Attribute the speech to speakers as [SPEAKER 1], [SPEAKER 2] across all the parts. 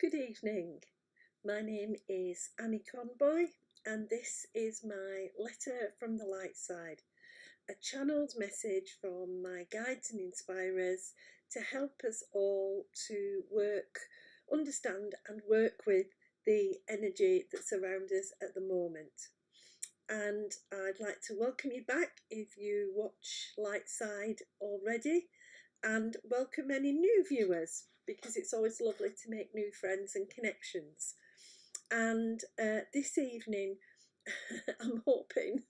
[SPEAKER 1] Good evening. My name is Annie Conboy, and this is my letter from the light side, a channeled message from my guides and inspirers to help us all to understand, and work with the energy that's around us at the moment. And I'd like to welcome you back if you watch Lightside already, and welcome any new viewers because it's always lovely to make new friends and connections. And this evening, I'm hoping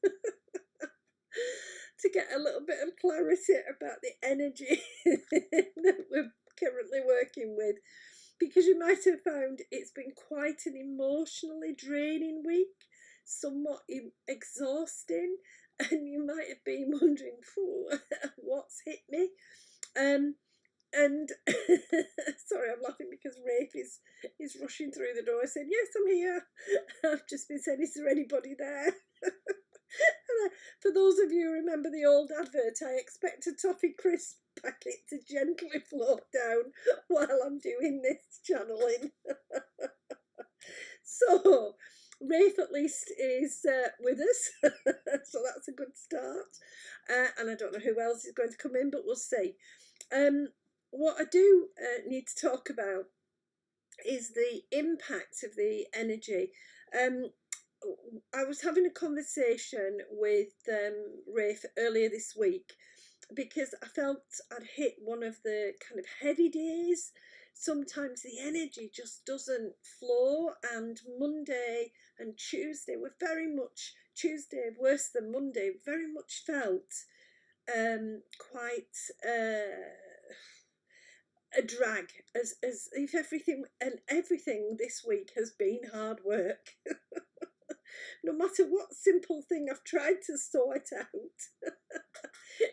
[SPEAKER 1] to get a little bit of clarity about the energy that we're currently working with, because you might have found it's been quite an emotionally draining week, somewhat exhausting, and you might have been wondering what's hit me. And sorry, I'm laughing because Rafe is rushing through the door saying, "Yes, I'm here." I've just been saying, "Is there anybody there?" For those of you who remember the old advert, I expect a toffee crisp packet to gently float down while I'm doing this channeling. So, Rafe at least is with us, so that's a good start. And I don't know who else is going to come in, but we'll see. What I do need to talk about is the impact of the energy. I was having a conversation with Rafe earlier this week because I felt I'd hit one of the kind of heavy days. Sometimes the energy just doesn't flow, and Monday and Tuesday were very much, Tuesday worse than Monday, very much felt quite a drag, as if everything this week has been hard work. No matter what simple thing I've tried to sort out,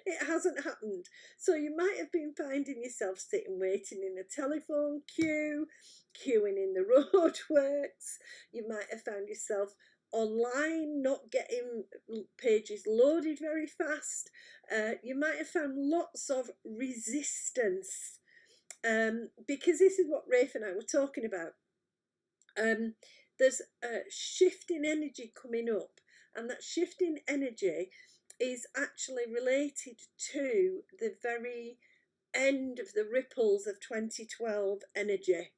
[SPEAKER 1] it hasn't happened. So you might have been finding yourself sitting waiting in a telephone queue, queuing in the roadworks. You might have found yourself online, not getting pages loaded very fast. You might have found lots of resistance, because this is what Rafe and I were talking about. There's a shift in energy coming up, and that shift in energy is actually related to the very end of the ripples of 2012 energy.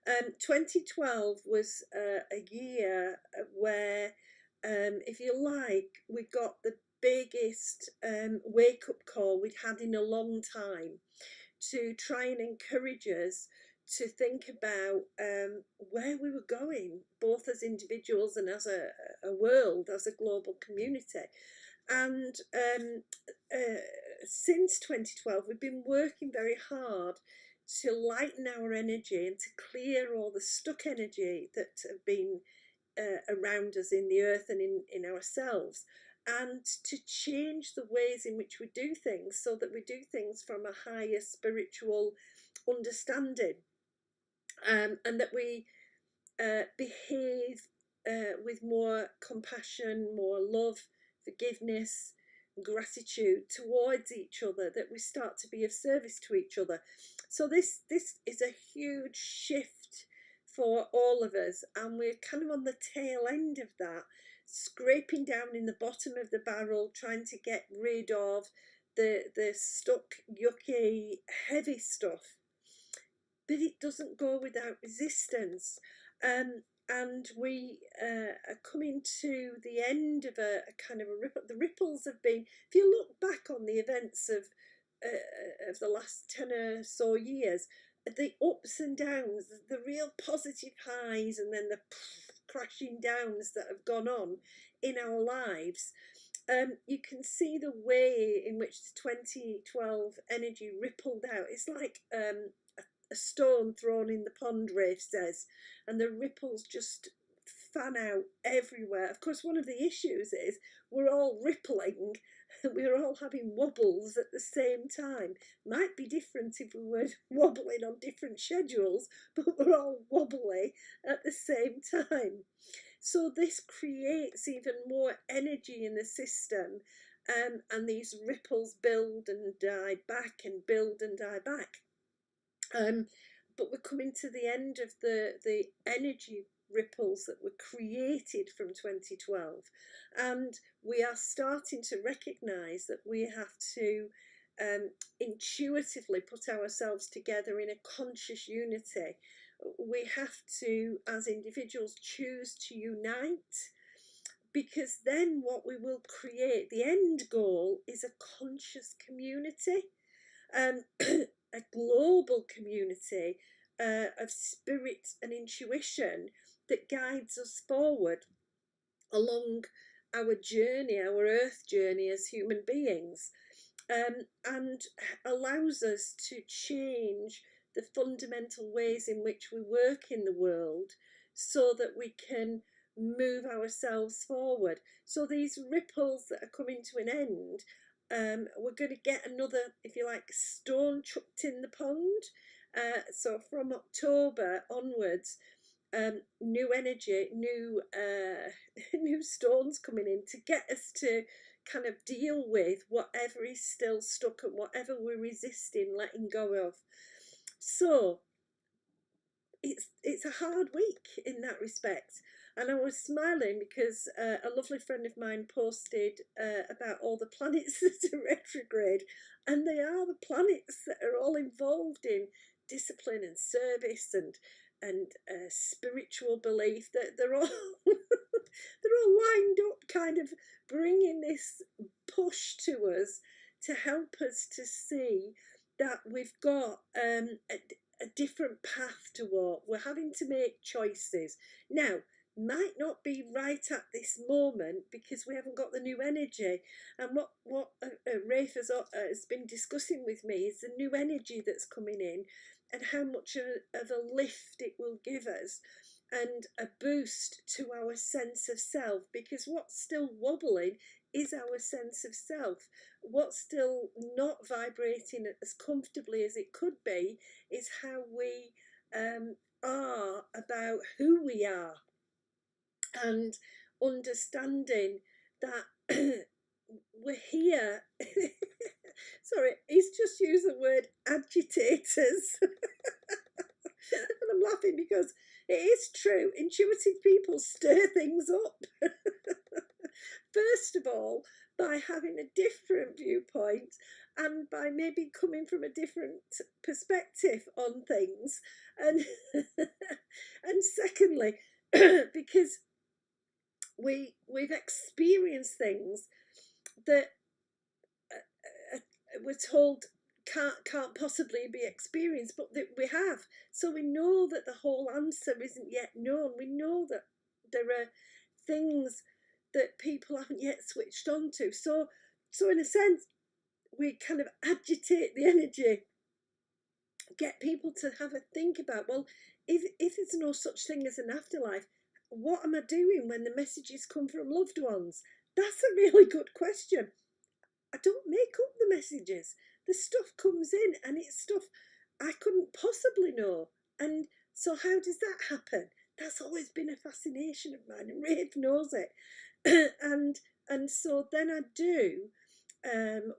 [SPEAKER 1] 2012 was a year where, if you like, we got the biggest wake-up call we'd had in a long time to try and encourage us to think about where we were going, both as individuals and as a world, as a global community. And since 2012, we've been working very hard to lighten our energy and to clear all the stuck energy that have been around us in the earth and in ourselves, and to change the ways in which we do things so that we do things from a higher spiritual understanding, and that we behave with more compassion, more love, forgiveness, gratitude towards each other, that we start to be of service to each other. So this is a huge shift for all of us, and we're kind of on the tail end of that, scraping down in the bottom of the barrel, trying to get rid of the stuck, yucky, heavy stuff. But it doesn't go without resistance. And we are coming to the end of a kind of a ripple. The ripples have been, if you look back on the events of the last 10 or so years, the ups and downs, the real positive highs, and then the crashing downs that have gone on in our lives. You can see the way in which the 2012 energy rippled out. It's like a stone thrown in the pond, Rafe says, and the ripples just fan out everywhere. Of course, one of the issues is we're all rippling, we're all having wobbles at the same time. Might be different if we were wobbling on different schedules, but we're all wobbly at the same time. So this creates even more energy in the system, and these ripples build and die back and build and die back. but we're coming to the end of the energy ripples that were created from 2012, and we are starting to recognize that we have to intuitively put ourselves together in a conscious unity. We have to, as individuals, choose to unite, because then what we will create, the end goal, is a conscious community, a global community of spirit and intuition that guides us forward along our journey, our earth journey as human beings, and allows us to change the fundamental ways in which we work in the world so that we can move ourselves forward. So these ripples that are coming to an end, we're going to get another, if you like, stone chucked in the pond. So from October onwards, new energy, new new stones coming in to get us to kind of deal with whatever is still stuck and whatever we're resisting letting go of. So it's a hard week in that respect. And I was smiling because a lovely friend of mine posted about all the planets that are retrograde, and they are the planets that are all involved in discipline and service and spiritual belief. That they're all they're all lined up, kind of bringing this push to us to help us to see that we've got a different path to walk. We're having to make choices now. Might not be right at this moment because we haven't got the new energy. And what Rafe has been discussing with me is the new energy that's coming in and how much of a lift it will give us and a boost to our sense of self, because what's still wobbling is our sense of self. What's still not vibrating as comfortably as it could be is how we are about who we are, and understanding that we're here. Sorry, he's just used the word agitators. And I'm laughing because it is true. Intuitive people stir things up. First of all, by having a different viewpoint and by maybe coming from a different perspective on things. And and secondly, because we've experienced things that we're told can't possibly be experienced, but that we have. So we know that the whole answer isn't yet known. We know that there are things that people haven't yet switched on to. So in a sense, we kind of agitate the energy, get people to have a think about, well, if there's no such thing as an afterlife, what am I doing when the messages come from loved ones? That's a really good question. I don't make up the messages. The stuff comes in and it's stuff I couldn't possibly know. And so how does that happen? That's always been a fascination of mine, and Rafe knows it. and so then I do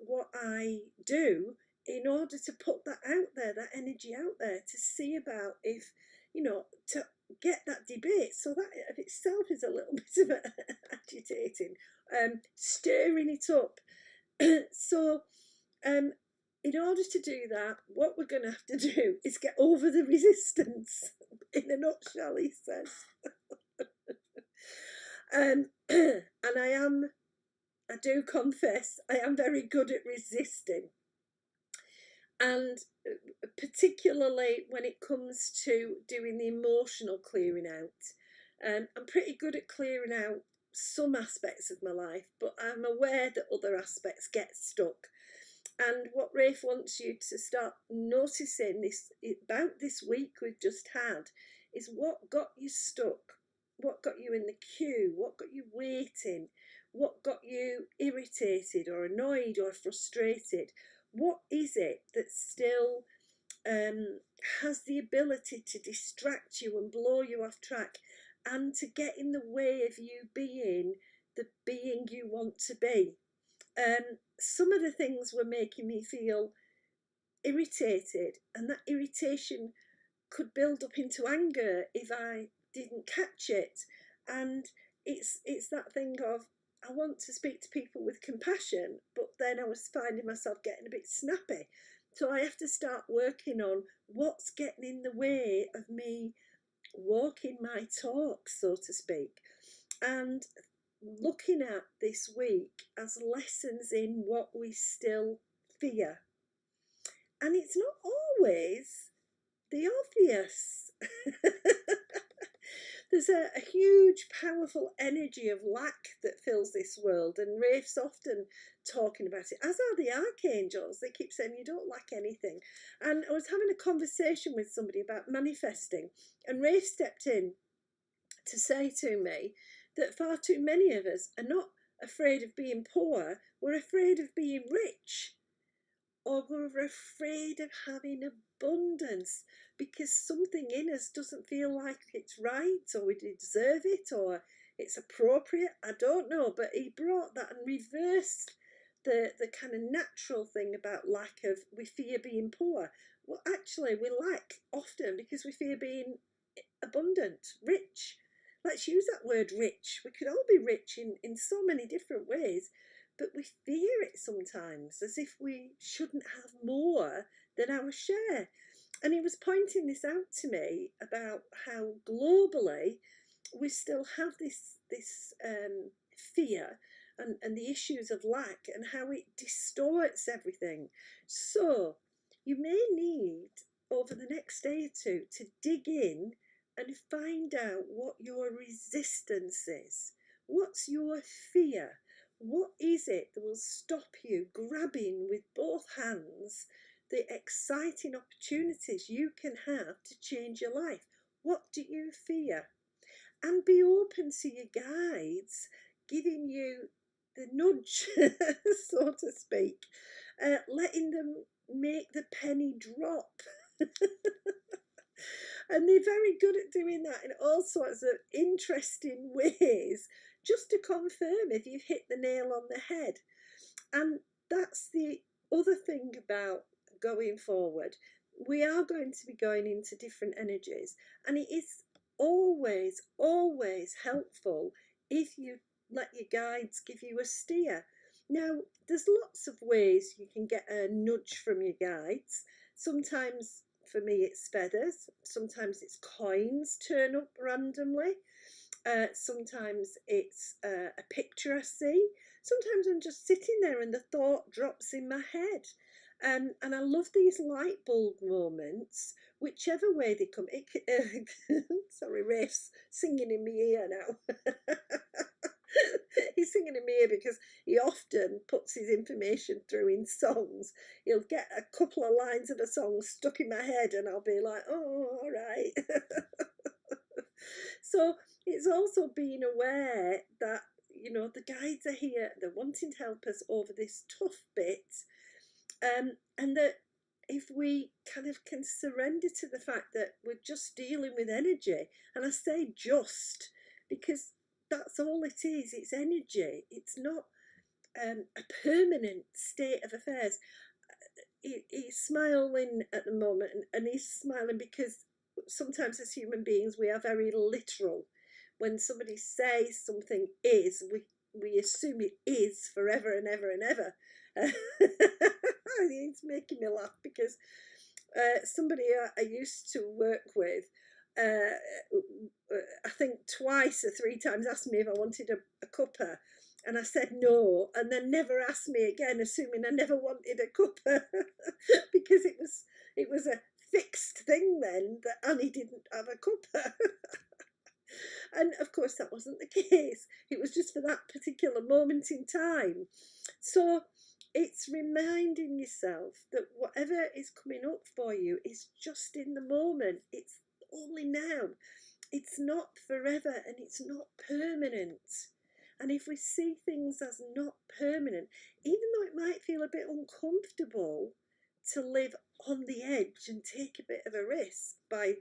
[SPEAKER 1] what I do in order to put that out there, that energy out there, to see about if, to get that debate. So that of itself is a little bit of agitating, stirring it up. So in order to do that, what we're going to have to do is get over the resistance. In a nutshell, he says. And I do confess, I am very good at resisting. And particularly when it comes to doing the emotional clearing out, I'm pretty good at clearing out some aspects of my life, but I'm aware that other aspects get stuck. And what Rafe wants you to start noticing about this week we've just had is what got you stuck, what got you in the queue, what got you waiting, what got you irritated or annoyed or frustrated. What is it that still has the ability to distract you and blow you off track and to get in the way of you being the being you want to be? Some of the things were making me feel irritated, and that irritation could build up into anger if I didn't catch it. And it's that thing of, I want to speak to people with compassion, but then I was finding myself getting a bit snappy. So I have to start working on what's getting in the way of me walking my talk, so to speak, and looking at this week as lessons in what we still fear. And it's not always the obvious. There's a huge, powerful energy of lack that fills this world, and Rafe's often talking about it, as are the archangels. They keep saying you don't lack anything. And I was having a conversation with somebody about manifesting, and Rafe stepped in to say to me that far too many of us are not afraid of being poor, we're afraid of being rich, or we're afraid of having abundance because something in us doesn't feel like it's right, or we deserve it, or it's appropriate. I don't know, but he brought that and reversed the kind of natural thing about lack of, we fear being poor. Well, actually, we lack often because we fear being abundant, rich. Let's use that word rich. We could all be rich in so many different ways, but we fear it sometimes as if we shouldn't have more than our share. And he was pointing this out to me about how globally we still have this fear and the issues of lack and how it distorts everything. So you may need over the next day or two to dig in and find out what your resistance is. What's your fear? What is it that will stop you grabbing with both hands the exciting opportunities you can have to change your life? What do you fear? And be open to your guides giving you the nudge, so to speak, letting them make the penny drop. And they're very good at doing that in all sorts of interesting ways, just to confirm if you've hit the nail on the head. And that's the other thing about going forward. We are going to be going into different energies, and it is always, always helpful if you let your guides give you a steer. Now, there's lots of ways you can get a nudge from your guides. Sometimes for me it's feathers, sometimes it's coins turn up randomly, sometimes it's a picture I see, sometimes I'm just sitting there and the thought drops in my head. And I love these light bulb moments, whichever way they come. Sorry, Rafe's singing in my ear now. He's singing in my ear because he often puts his information through in songs. He'll get a couple of lines of a song stuck in my head and I'll be like, oh, all right. So it's also being aware that, you know, the guides are here, they're wanting to help us over this tough bit. And that if we kind of can surrender to the fact that we're just dealing with energy, and I say just because that's all it is, it's energy, it's not a permanent state of affairs. He's smiling at the moment, and he's smiling because sometimes as human beings we are very literal. When somebody says something is, we assume it is forever and ever and ever. It's making me laugh because somebody I used to work with, I think twice or three times asked me if I wanted a cuppa, and I said no, and then never asked me again, assuming I never wanted a cuppa because it was a fixed thing then that Annie didn't have a cuppa. And of course that wasn't the case. It was just for that particular moment in time. So it's reminding yourself that whatever is coming up for you is just in the moment. It's only now. It's not forever and it's not permanent. And if we see things as not permanent, even though it might feel a bit uncomfortable to live on the edge and take a bit of a risk by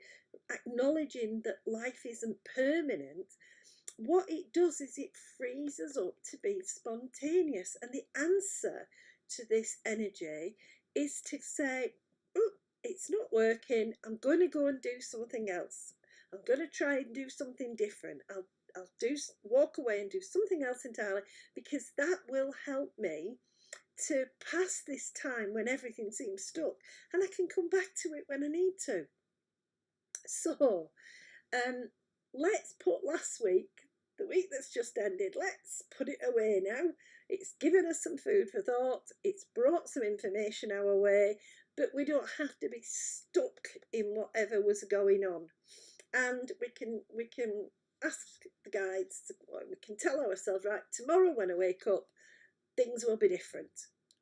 [SPEAKER 1] acknowledging that life isn't permanent, what it does is it frees us up to be spontaneous. And the answer to this energy is to say, oh, it's not working. I'm going to go and do something else. I'm going to try and do something different. I'll walk away and do something else entirely, because that will help me to pass this time when everything seems stuck, and I can come back to it when I need to. So, um, let's put last week, the week that's just ended, let's put it away now. It's given us some food for thought, it's brought some information our way, but we don't have to be stuck in whatever was going on. And we can ask the guides, we can tell ourselves, right, tomorrow when I wake up, things will be different.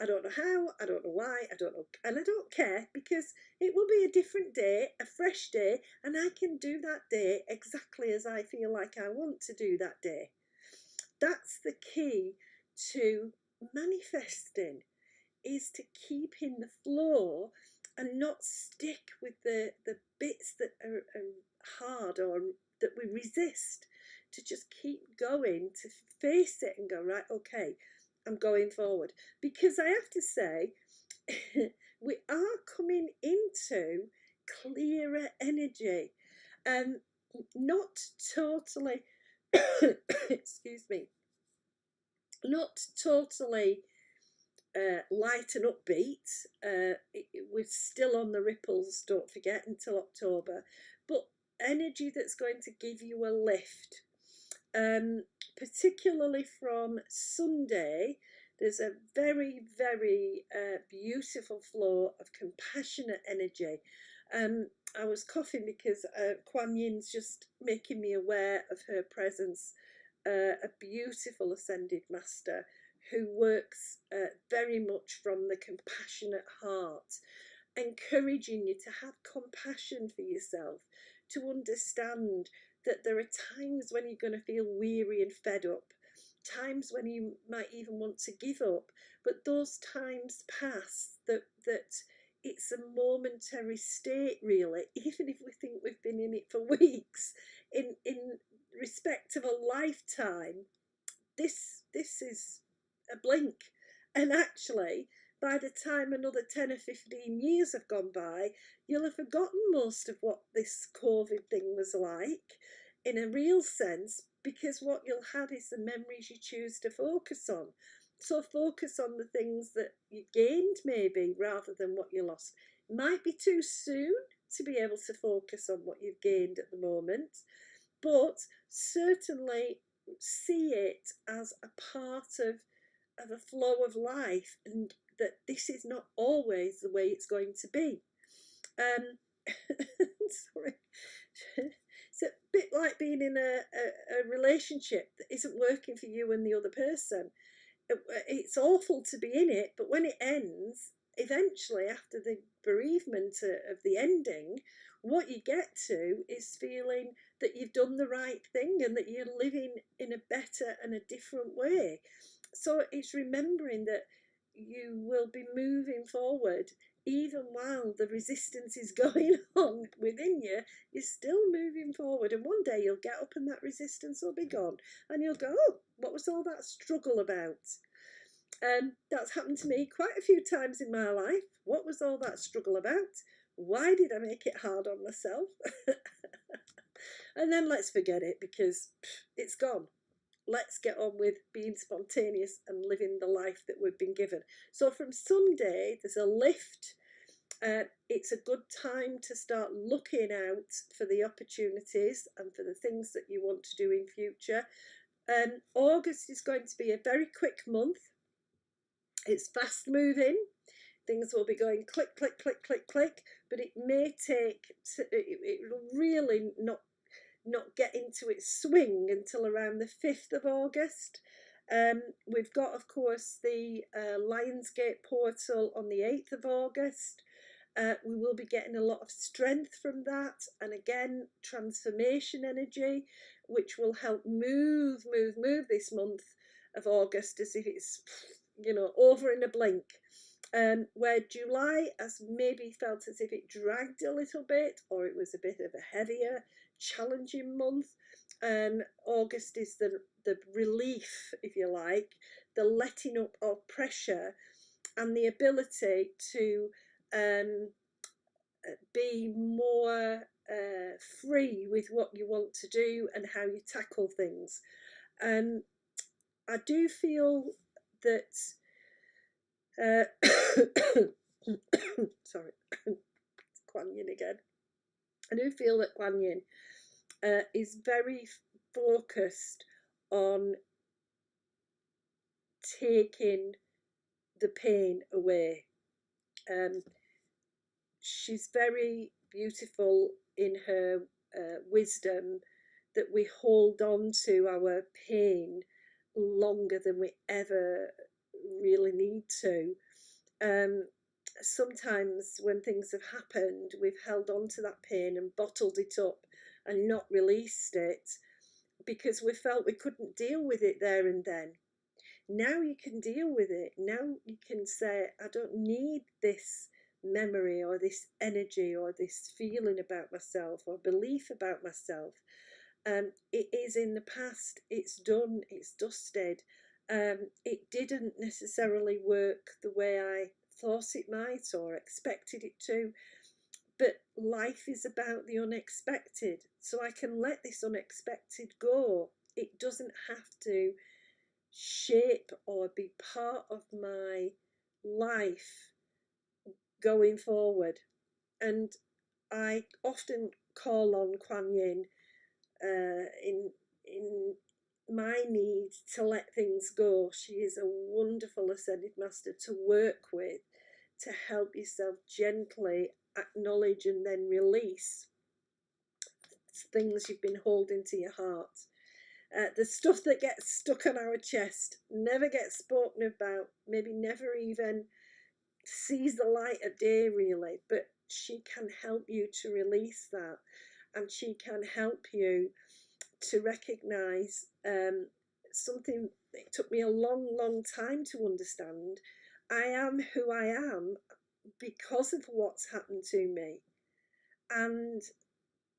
[SPEAKER 1] I don't know how, I don't know why, I don't know, and I don't care, because it will be a different day, a fresh day, and I can do that day exactly as I feel like I want to do that day. That's the key to manifesting, is to keep in the flow and not stick with the bits that are hard or that we resist, to just keep going, to face it and go, right, okay, I'm going forward. Because I have to say, we are coming into clearer energy. Not totally, excuse me, not totally light and upbeat. We're still on the ripples, don't forget, until October. But energy that's going to give you a lift. Particularly from Sunday, there's a very, very beautiful flow of compassionate energy. I was coughing because Kuan Yin's just making me aware of her presence, a beautiful ascended master who works very much from the compassionate heart, encouraging you to have compassion for yourself, to understand that there are times when you're going to feel weary and fed up, times when you might even want to give up, but those times pass, that it's a momentary state, really, even if we think we've been in it for weeks. In respect of a lifetime, this is a blink. And actually, by the time another 10 or 15 years have gone by, you'll have forgotten most of what this COVID thing was like in a real sense, because what you'll have is the memories you choose to focus on. So focus on the things that you gained, maybe, rather than what you lost. It might be too soon to be able to focus on what you've gained at the moment, but certainly see it as a part of a flow of life, and that this is not always the way it's going to be. Sorry. It's a bit like being in a relationship that isn't working for you and the other person. It's awful to be in it, but when it ends, eventually, after the bereavement of the ending, what you get to is feeling that you've done the right thing and that you're living in a better and a different way. So it's remembering that you will be moving forward even while the resistance is going on within you. You're still moving forward, and one day you'll get up and that resistance will be gone, and you'll go, oh, what was all that struggle about? That's happened to me quite a few times in my life. What was all that struggle about? Why did I make it hard on myself? And then let's forget it, because it's gone. Let's get on with being spontaneous and living the life that we've been given. So from Sunday, there's a lift. It's a good time to start looking out for the opportunities and for the things that you want to do in future. August is going to be a very quick month. It's fast moving. Things will be going click, click, click, click, click, but it may take, it'll really not get into its swing until around the 5th of August. We've got, of course, the Lionsgate portal on the 8th of August. We will be getting a lot of strength from that, and again, transformation energy, which will help move this month of August as if it's, over in a blink. Where July has maybe felt as if it dragged a little bit, or it was a bit of a heavier, challenging month. August is the relief, if you like, the letting up of pressure, and the ability to be more free with what you want to do and how you tackle things. I do feel that sorry, Kuan Yin again. I do feel that Kuan Yin is very focused on taking the pain away. She's very beautiful in her wisdom that we hold on to our pain longer than we ever really need to. Sometimes when things have happened, we've held on to that pain and bottled it up and not released it because we felt we couldn't deal with it there and then. Now you can deal with it. Now you can say, I don't need this memory or this energy or this feeling about myself or belief about myself. It is in the past, it's done, it's dusted. It didn't necessarily work the way I thought it might or expected it to, but life is about the unexpected, so I can let this unexpected go. It doesn't have to shape or be part of my life going forward. And I often call on Kuan Yin in my need to let things go. She is a wonderful ascended master to work with, to help yourself gently acknowledge and then release things you've been holding to your heart. The stuff that gets stuck on our chest never gets spoken about, maybe never even sees the light of day really, but she can help you to release that, and she can help you to recognize something that took me a long time to understand. I am who I am because of what's happened to me, and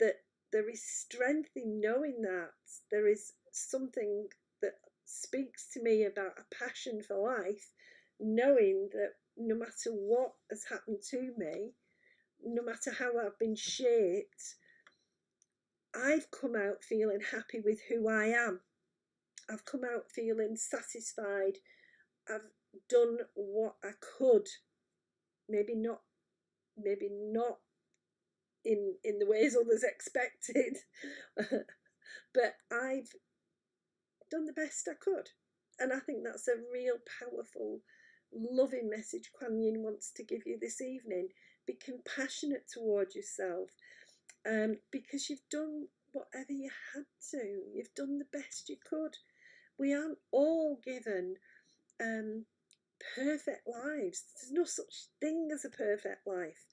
[SPEAKER 1] that there is strength in knowing that. There is something that speaks to me about a passion for life, knowing that no matter what has happened to me, no matter how I've been shaped, I've come out feeling happy with who I am. I've come out feeling satisfied. I've done what I could. Maybe not in the ways others expected, but I've done the best I could. And I think that's a real powerful, loving message Kuan Yin wants to give you this evening. Be compassionate towards yourself, because you've done whatever you had to. You've done the best you could. We aren't all given perfect lives. There's no such thing as a perfect life.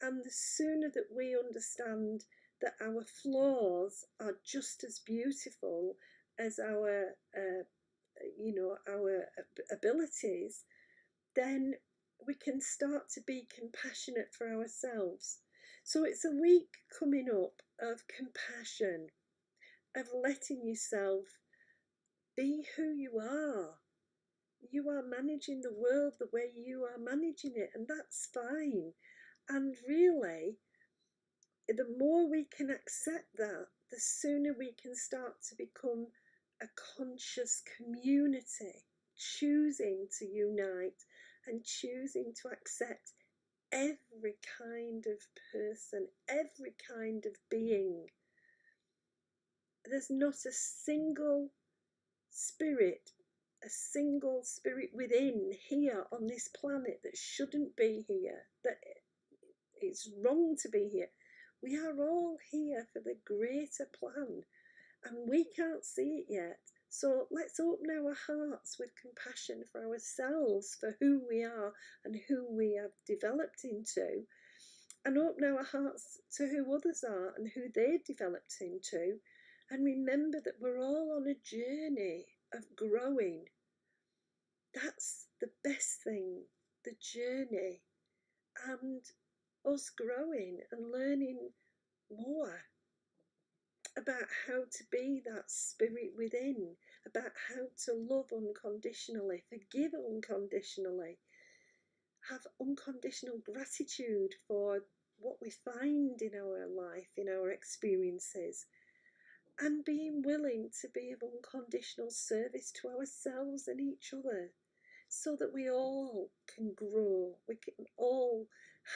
[SPEAKER 1] And the sooner that we understand that our flaws are just as beautiful as our abilities, then we can start to be compassionate for ourselves. So it's a week coming up of compassion, of letting yourself be who you are. You are managing the world the way you are managing it, and that's fine. And really, the more we can accept that, the sooner we can start to become a conscious community, choosing to unite and choosing to accept every kind of person, every kind of being. There's not a single spirit within here on this planet that shouldn't be here, that it's wrong to be here. We are all here for the greater plan, and we can't see it yet. So let's open our hearts with compassion for ourselves, for who we are and who we have developed into, and open our hearts to who others are and who they've developed into, and remember that we're all on a journey of growing. That's the best thing, the journey, and us growing and learning more about how to be that spirit within, about how to love unconditionally, forgive unconditionally, have unconditional gratitude for what we find in our life, in our experiences, and being willing to be of unconditional service to ourselves and each other, so that we all can grow, we can all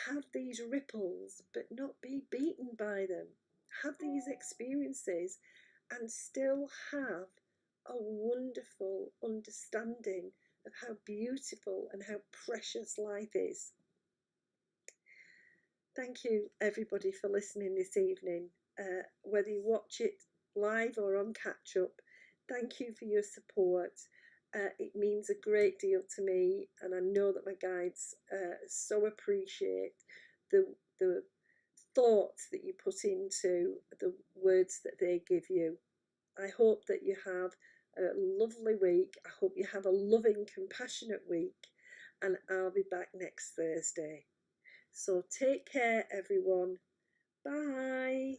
[SPEAKER 1] have these ripples but not be beaten by them, have these experiences and still have a wonderful understanding of how beautiful and how precious life is. Thank you, everybody, for listening this evening. Whether you watch it live or on catch up, thank you for your support. It means a great deal to me, and I know that my guides so appreciate the thoughts that you put into the words that they give you. I hope that you have a lovely week. I hope you have a loving, compassionate week, and I'll be back next Thursday. So take care, everyone. Bye.